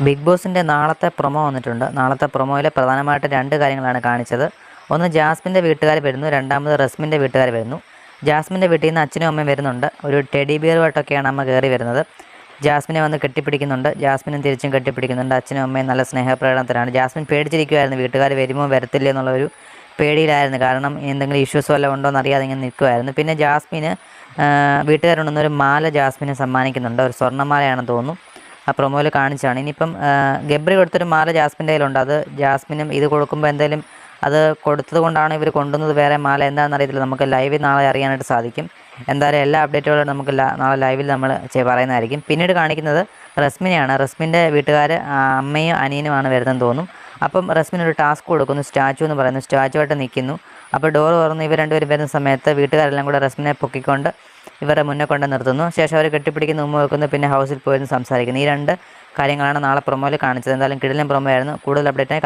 Big ബോസിൻ്റെ നാളത്തെ promo വന്നിട്ടുണ്ട്. നാളത്തെ പ്രൊമോയിൽ പ്രധാനമായിട്ട് 2 കാര്യങ്ങളാണ് കാണിച്ചത്. ഒന്ന് ജാസ്മിൻ്റെ വീട്ടുകാർ വരുന്നു, രണ്ടാമത് റസ്മിൻ്റെ വീട്ടുകാർ വരുന്നു. ജാസ്മിൻ്റെ വീട്ടിൽ നിന്ന് അച്ഛനും അമ്മയും വരുന്നുണ്ട്. ഒരു ടെഡി ബിയറുമായിട്ടൊക്കെയാണ് അമ്മ കയറി വരുന്നത്. ജാസ്മിനെ വന്ന് കെട്ടിപ്പിടിക്കുന്നുണ്ട്, ജാസ്മിനും തിരിച്ചും കെട്ടിപ്പിടിക്കുന്നുണ്ട്. അച്ഛനും അമ്മയും നല്ല സ്നേഹപ്രകടനത്തിലാണ്. ജാസ്മിൻ പേടിച്ചിരിക്കുമായിരുന്നു, വീട്ടുകാർ വരുമോ വരത്തില്ല എന്നുള്ളൊരു പേടിയിലായിരുന്നു. കാരണം എന്തെങ്കിലും ഇഷ്യൂസ് വല്ലതും ഉണ്ടോ എന്ന് അറിയാതെ ഇങ്ങനെ നിൽക്കുമായിരുന്നു. പിന്നെ ജാസ്മിന് വീട്ടുകാരുണ്ടെന്നൊരു മാല ജാസ്മിന് സമ്മാനിക്കുന്നുണ്ട്. ഒരു സ്വർണ്ണമാലയാണെന്ന് തോന്നുന്നു. ആ പ്രൊമോയിൽ കാണിച്ചാണ്. ഇനിയിപ്പം ഗബ്രി കൊടുത്തൊരു മാല ജാസ്മിൻ്റെ കയ്യിലുണ്ട്. അത് ജാസ്മിനും ഇത് കൊടുക്കുമ്പോൾ എന്തായാലും അത് കൊടുത്തത് കൊണ്ടാണ് ഇവർ കൊണ്ടുവന്നത് വേറെ മാല എന്താണെന്ന് അറിയത്തില്ല. നമുക്ക് ലൈവിൽ നാളെ അറിയാനായിട്ട് സാധിക്കും. എന്തായാലും എല്ലാ അപ്ഡേറ്റുകളും നമുക്ക് നാളെ ലൈവിൽ നമ്മൾ പറയുന്നതായിരിക്കും. പിന്നീട് കാണിക്കുന്നത് റസ്മിനെയാണ്. റസ്മിൻ്റെ വീട്ടുകാർ അമ്മയും അനിയനുമാണ് വരുന്നതെന്ന് തോന്നും. അപ്പം റസ്മിനൊരു ടാസ്ക് കൊടുക്കുന്നു, സ്റ്റാച്ചു എന്ന് പറയുന്നു. സ്റ്റാച്ചുവായിട്ട് നിൽക്കുന്നു. അപ്പോൾ ഡോർ തുറന്ന് ഇവർ രണ്ടുപേരും വരുന്ന സമയത്ത് വീട്ടുകാരെല്ലാം കൂടെ റസ്മിനെ പൊക്കിക്കൊണ്ട് ഇവരെ മുന്നേ കൊണ്ട് നിർത്തുന്നു. ശേഷം അവർ കെട്ടിപ്പിടിക്കുന്ന ഉമ്മ വെക്കുന്നു. പിന്നെ ഹൗസിൽ പോയിരുന്ന് സംസാരിക്കുന്നു. ഈ 2 കാര്യങ്ങളാണ് നാളെ പ്രൊമോയിൽ കാണിച്ചത്. എന്തായാലും കിടിലൻ പ്രൊമോ ആയിരുന്നു. കൂടുതൽ അപ്ഡേറ്റിനായി